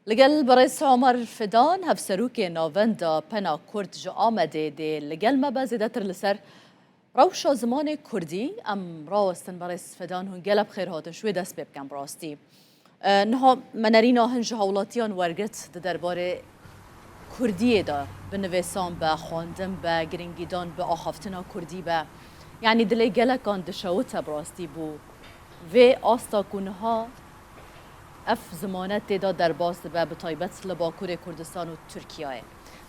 لگل برئیس عمر فدان هفسروک ناوندا پنا کرد جا آمده دی لگل ما بازده تر لسر روش زمان کردی ام راستن برئیس فدان هون گلب خیر هاتن شوی دست بکن براستی نها منرینا هنج هولاتیان ورگت درباره کردی دا بنویسان با خواندن با گرینگیدان با آخافتنا کردی با یعنی دلی گلکان دشوت براستی بو و آستا کنها اف زمانت دیدا در باز به بطایبت لباکور کردستان و ترکیه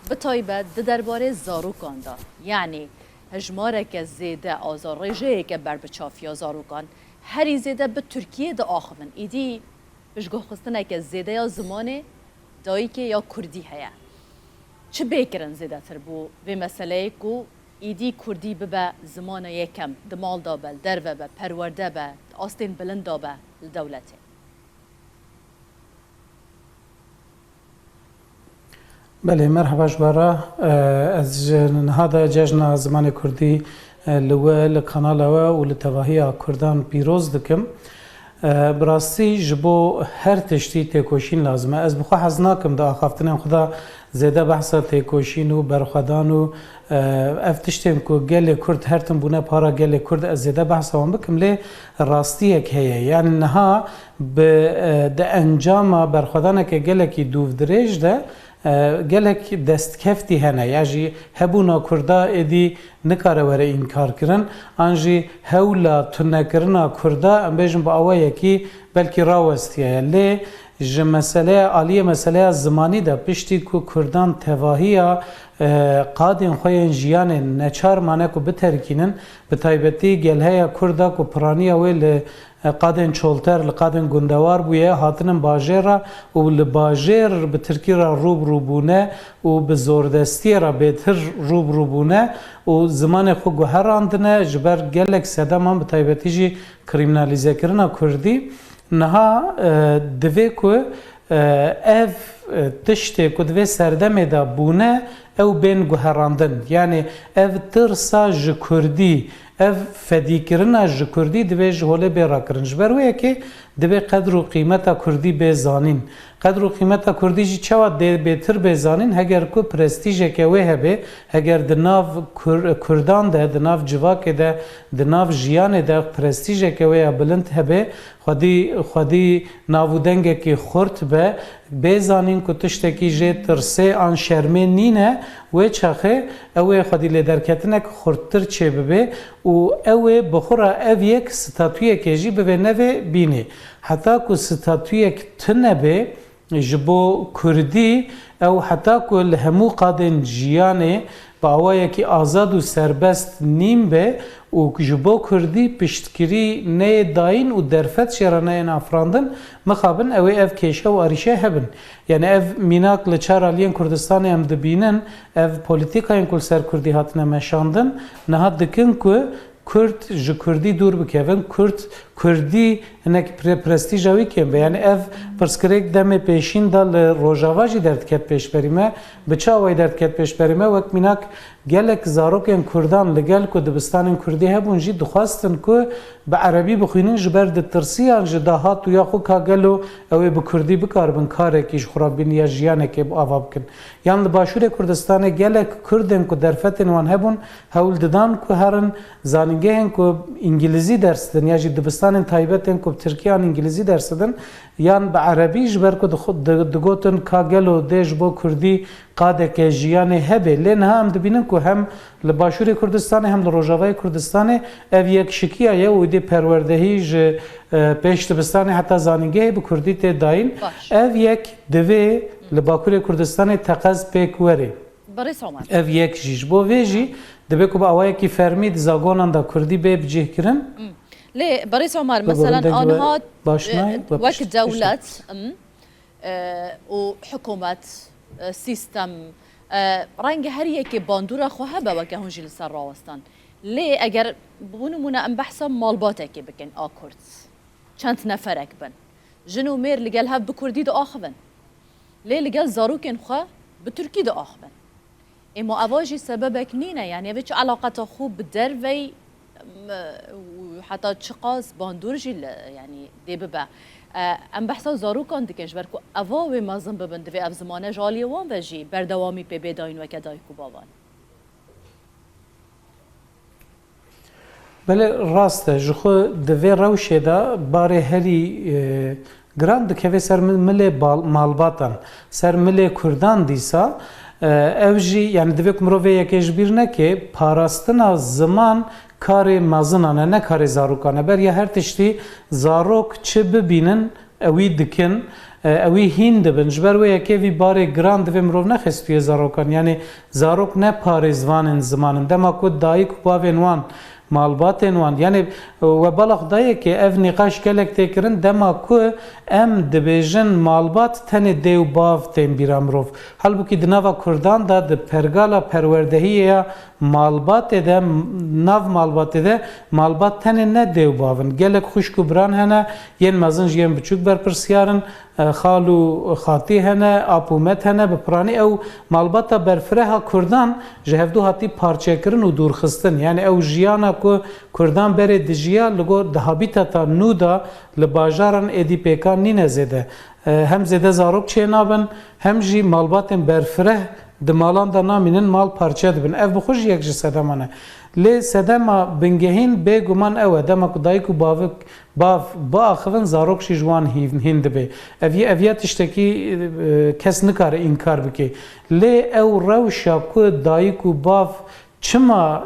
به طایبت درباره زاروکان دا یعنی هجماره که زیده آزار رژه که بر بچافیا زاروکان هری زیده به ترکیه دا آخوان ایدی بشگاه خستنه که زیده یا زمان دایی که یا کردی هیا چه بیکرن زیده تر بو به مسئله که ایدی کردی به زمان یکم دمال دا بل در و پرورده به آستین بلند دا به دولته بله مرحبا جبارا از هذا جشن زمان كردي لقناة ولتواهي كردان بيروز دكم براستی جبو هر تشتی تکوشین لازمه از بخوا حزناکم دا آخافتنم خدا زیده بحثا تکوشین و برخدان و افتشتیم که گل کرد هر تن بونه پارا گل کرد از زیده بحثا هم بکم لی راستی یک هیه یعنی نها به انجام برخدانه که گل کی دوف دریج ده گلک دست کفتی هنه یعنی هبونا کردا ادی نکاره وره انکار کرن آنجی هولا تنکرنا کردا ام بیشم با آوایی کی بلکی راوستیه لی ج مسئله عالیه مسئله زمانی ده پشتی کو کردان تواهیه قادین خوین جیان نچار مانه کو بترکینن به تایبتی گلهیا کردا کو پرانیه ویل قادن چولتر لقادن گندوار بویه هاتنن باجر و لباجر به ترکی را روبونه و به زوردستی را بهتر روبونه و زمان خو گوهراندنه جبر گلک سدام هم به تایبتی جی کریمنالیزه کرنا کردی نها دوی کو اف تشتی کو دوی سردمه دا بونه او بین گوهراندن یعنی اف ترسا ج کردی اف فدیکرنا ج کردی دوی جهوله بیرا کرنج برویه که دوی قدر و قیمت کردی بزانین قدر و قیمت کردی جی چوا دی بهتر بزانین هگر کو پرستیژ که وی هبه هگر دناو کردان ده دناو جواک ده دناو جیان ده پرستیژ که وی بلند هبه خودی ناودنگ که خورت به بزانین کو تشتکی جه ترسه آن شرمه نینه و چخه اوه خودی لدرکتنه که خورتر چه ببه و اوه بخورا او یک ستاتویه که جی ببه نوه بینه حتی که ستاتویه که تنبه جبو کردی او حتی که لهمو قادن جیانه با اوه که آزاد و سربست نیم به و جبو کردی پشتگیری نه داین و درفت شرانه این افراندن مخابن اوه اف کشه و آریشه هبن یعنی اف میناک لچار آلیان کردستان هم دبینن اف پولیتیکاین کل سر کردی هاتنه مشاندن نها دکن که کرد ج کردی دور بکوین کردی هنک پرستیژاوی کم به یعنی اف پرسکریک دم پیشین دال روجاواجی درد کت پیش بریمه بچاوی درد کت پیش بریمه وقت میناک گلک زاروکن کردان لگل کو دبستان کردی هبون جی دخواستن کو به عربی بخوینن جبر د ترسیان جداهات و یا خو کاگلو او به کردی بکاربن کاره کیش خرابین یا جیانه که اواب کن یان باشور کردستان گلک کردن کو درفتن وان هبون هول ددان کو هرن زانینگهن کو انگلیزی درس دن یا جی دبستان تایبتن کو ترکیان انگلیزی درس دن یان به عربی جبر کو دگوتن کاگلو دیج بو کردی قاده که جیانه هبه لین هم دبینن که هم لباشور کردستان هم لروجاوای کردستان او یک شکیه یا و دی پروردهی ج پیش دبستان حتی زانینگه به کردی ته داین او یک دوی لباکور کردستان تقاض پیکوری برئیس عمر او یک جیش بو ویجی دبی که با اوای کی فرمید زاگونان دا کردی به بجه کرن لی برئیس عمر مثلا آنها وقت دولت و حکومت سیستم رنگ هر یکی باندورا خواه با وکه هنجی لسر راوستان لی اگر بونمونه ام بحثا مالباته که بکن آکرد چند نفرک بن جنو میر لگل هف بکردی دا آخبن لی لگل زاروکن خواه بترکی دا آخبن اما اواجی سببک نینه یعنی اوچ علاقت خوب در وی حتی چقاس باندور جی یعنی دی ببا ام بحثا زاروکان دکن جبر کو اوا و مازن ببند و اف زمانه جالی وان و جی بردوامی پی بداین و کدای کو باوان بله راسته جخو دوی روشه دا باره هری گراند که سر مل مالباتن سر مل کردان دیسا اوجی یعنی دوی کمروی یکیش بیر نکه پاراستنا زمان کار مازنانه نه کار زاروکانه بر یا هر تشتی زاروک چه ببینن اوی دکن اوی هین دبن جبر و یکی وی باره گراند دوی مروف نخستوی زاروکان یعنی زاروک نه پارزوان زمانن دما کود دایی کباوین وان مالباتن وان یعنی و بالا خدایی که اف نقاش کلک تکرن دما کو ام دبیجن مالبات تن دیو باف تن بیرامروف حال بکی دنوا کردان دا د پرگالا پروردهی یا مالبات ده ناو مالبات ده مالبات تن نه دیو باون گلک خوشکو بران هنه ین مازن جیم بچوک بر پرسیارن خالو خاطی هنه اپومت هنه بپرانی او مالباتا برفره کردان جهفدو هاتی پارچه کرن و دورخستن یعنی او جیانا کو کردان بره دجیا لگو دهابیتا نو دا لباجارن ادی پیکان نینه زده هم زده زاروک چه نابن هم جی مالباتن برفره دمالان دا نامینن مال پارچه دبن اف بخوش یک جی سدمانه لی سدما بنگهین بگومان اوه دما کدایی کو باف با آخوان زاروک شی جوان هند به اویا تشتکی کس نکاره انکار بکی لی او روشا کو دایی کو باف چما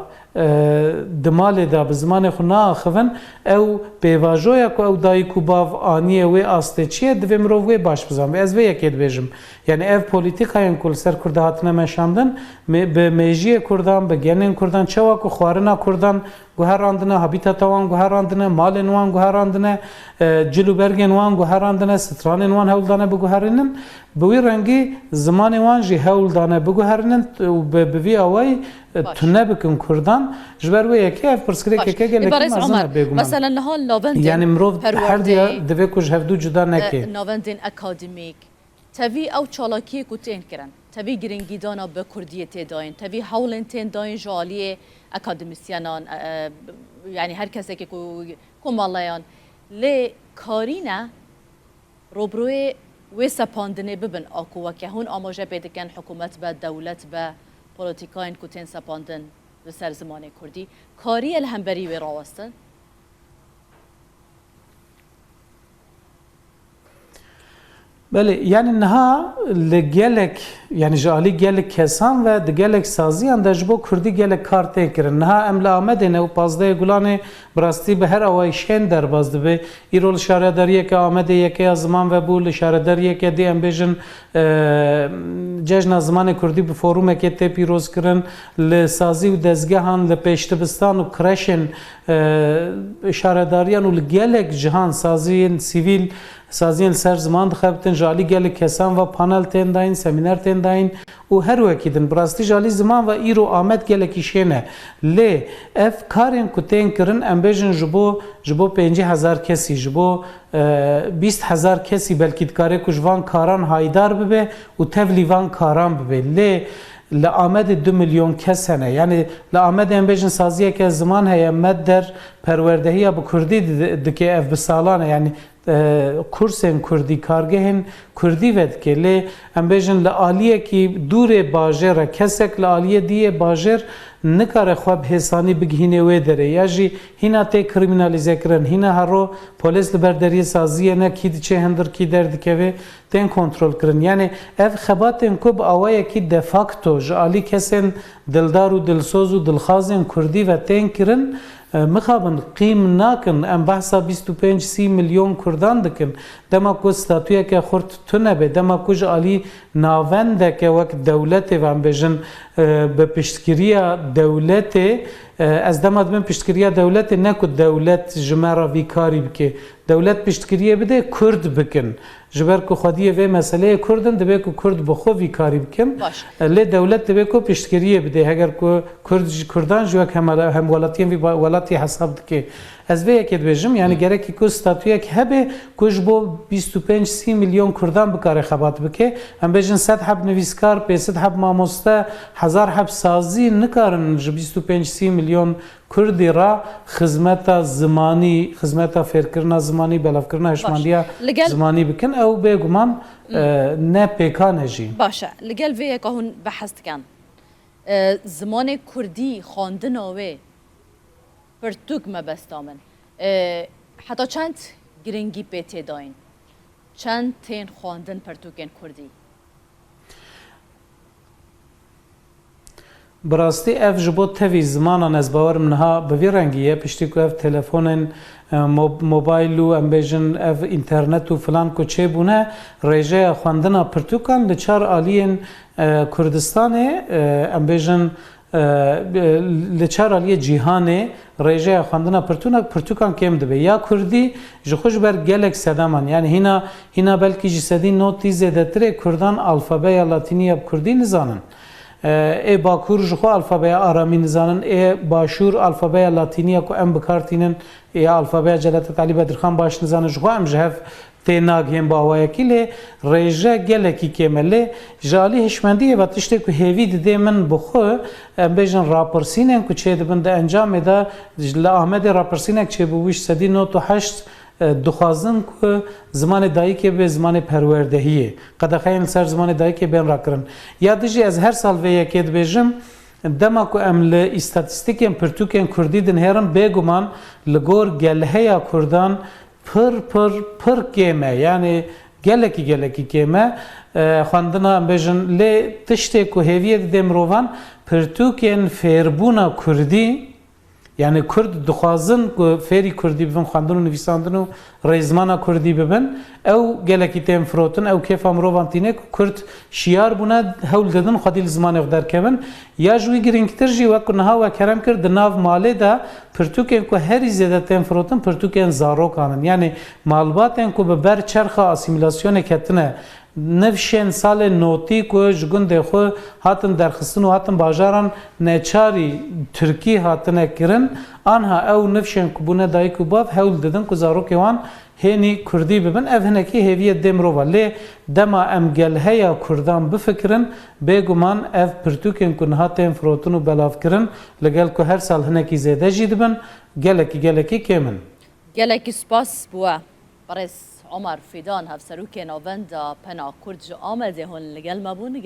دمال دا بزمان خو ناخون او پیواژویا کو او دای کو باو انیه و استچیه د ومرو و باش بزام از و یکید بجم یعنی اف پولیتیکاین کول سر کرده هاتنه مشاندن به میجی کردان به گنن کردان چوا کو خوارنا کردان گوهراندنه هابیتات وان گوهراندنه مالن وان گوهراندنه جلوبرگن وان گوهراندنه سترانن وان هولدانه بگوهرنن بوی رنگی زمان وان جی هولدانه بگوهرنن به وی اوای تنه بکن کردان جبر و یکی اف پرسکری که گله مثلا نهال نوندین یعنی مرو هر دیا دوی کوج هفدو جدا نکی نوندین اکادمیک تبی او چالاکی کوتین کرن تبی گرینگیدانا به کردیه تداین تبی هولن تن داین جالیه اکادمیسیانان یعنی هر کسی که کومالایان لی کارینا روبروی و سپاندنه ببن آکو و که هون آماجه بیدکن حکومت به دولت به پولیتیکاین کوتین سپاندن به سر زمان کردی کاری الهمبری و راوستن بله یعنی نها لگلک یعنی جالی گلک کسان و دگلک سازی انداج بو کردی گلک کارت کرن نها املا آمده نه و پازده گلانه براستی به هر اوای شن در بازده به ایرول شارداریه که آمده یکی از زمان و بول شارداریه که دی امبیژن جشن زمان کردی به فوروم که تی پیروز کرن لسازی و دزگهان لپیشتبستان و کرشن شارداریان و لگلک جهان سازی سیویل سازین سر زمان دخبتن جالی گل کسان و پانل تن داین سمینار تن داین و هر وکیدن براستی جالی زمان و ایرو آمد گل کیشینه لی اف کارین کتین کرن امبیژن جبو 50,000 کسی جبو 20,000 کسی بلکی دکاره کجوان کاران هایدار ببه و تولیوان کاران ببه لی لآمد 2 میلیون کس هنه یعنی لآمد امبیژن سازیه که زمان هیا مد در پروردهی با کردی دکه اف بسالانه یعنی کورسن کردی کارگهن کردی ود که لی امبیژن لآلیه کی دور باجر کسک لآلیه دیه باجر نکاره خواب حسانی بگهینه وی داره یا جی هینا تی کریمینالیزه کرن هینا هرو پولیس لبرداری سازیه نه کی چه هندر کی درد که وی تن کنترل کرن یعنی اف خباتن کب اوایه کی دفاکتو جالی کسن دلدار و دلسوز و دلخازن کردی و تن کرن مخابن قیم ناکن ام بحثا 25-30 میلیون کردان دکن دما کو ستاتویا که خورد تونه به دما کو جالی ناونده که وقت دولت و ام بجن به پشتگیری دولت از دماد من پشتگیری دولت نکو دولت جمعه وی کاری بکه دولت پشتگیری بده کرد بکن جبر کو خودیه و مسئله کردن دبی کو کرد بخو وی کاری بکن لی دولت دبی کو پشتگیری بده اگر کو کردان جو هم ولاتین وی ولاتی حساب دکه ez vê yekê dibêjim yani gerekî ku statûyek hebe ku ji bo 25-30 milyon Kurdan bikare xebat bike em bêjin 100 heb nivîskar 500 heb mamoste 1000 heb sazî nikarin ji 25-30 milyon Kurdî ra xizmeta zimanî xizmeta fêrkirina zimanî belavkirina hişmandiya zimanî bikin ew bêguman ne pêkan e jî باشە لەگەل vêyeka hûn behez dikin zimanê Kurdî xwandina wê pirtûk mebesta min heta çend giringî pê tê dayîn çend tên xwandin pirtûkên Kurdî bi rastî ev ji bo tevî zimanan ez bawerim niha bi vî rengî ye piştî ku ev telefonên mobayl û em bêjin ev internet û filan ku çêbûne rêjeya xwendina pirtûkan li çar aliyên Kurdistanê em bêjin li çar aliyê cîhanê rêjeya xwendina pirtûkan kêm dibe ya Kurdî ji xwe ji ber gelek sedaman yani hîna belkî ji sedî notî zêdetirê Kurdan alfabeya latînî ya Kurdî nizanin ê Bakur ji xwe alfabeya aramî nizanin ê Başûr alfabeya latîniya ku em bikartînin ê alfabeya Celadet Alî Bedirxan baş nizanin ji xwe em ji hev tê nagihên bawayekî lê rêje gelekî kêm e lê ji alî hişmendiyê ve tiştê ku hêvî didê min bi xwe em bêjin rapirsînên ku çê dibin di encamê de li Amedê rapirsînek çêbû ji sedî not û heşt dixwazin ku zimanê dayîkê bê zimanê perwerdehiyê qedexeyên li ser zimanê dayîkê bên rakirin ya dijî ez her sal vê yekê dibêjim dema ku em li îstatîstîkên pirtûkên Kurdî dinêrin bêguman li gor gelheya Kurdan pir kêm e yani gelekî kêm e xwendina em bêjin lê tiştê ku hêviye didê mirovan pirtûkên fêrbûna Kurdî yani Kurd dixwazin ku fêrî Kurdî bibin xwendin û nivîsandin û rêzmana Kurdî bibin ew gelekî tên firotin ew kêfa mirovan tîne ku Kurd şiyar bûne hewl didin xwedî li zimanê xwe derkevin ya ji wî girîngtir jî wek ku niha we kerem kir di nav malê de pirtûkên ku herî zêde tên firotin pirtûkên zarokan in yani malbatên ku bi ber çerxa asîmîlasyonê ketine nivşên salê notî ku ji gundê xwe hatin derxistin û hatin bajaran neçarî Tirkî hatine kirin anha ew nivşên ku bûne dayîk û bav hewl didin ku zarokê wan hênî Kurdî bibin ev hinekî hêviye dê mirova lê dema em gelheya Kurdan bifikirin bêguman ev pirtûkên ku niha tên firotin û belavkirin li gel ku her sal hinekî zêde jî dibin gelekî kêm in gelekî spas bûye Barês Omar Fîdan hevserokê navenda pena Kurd ji Amedê hûn li gel me bûn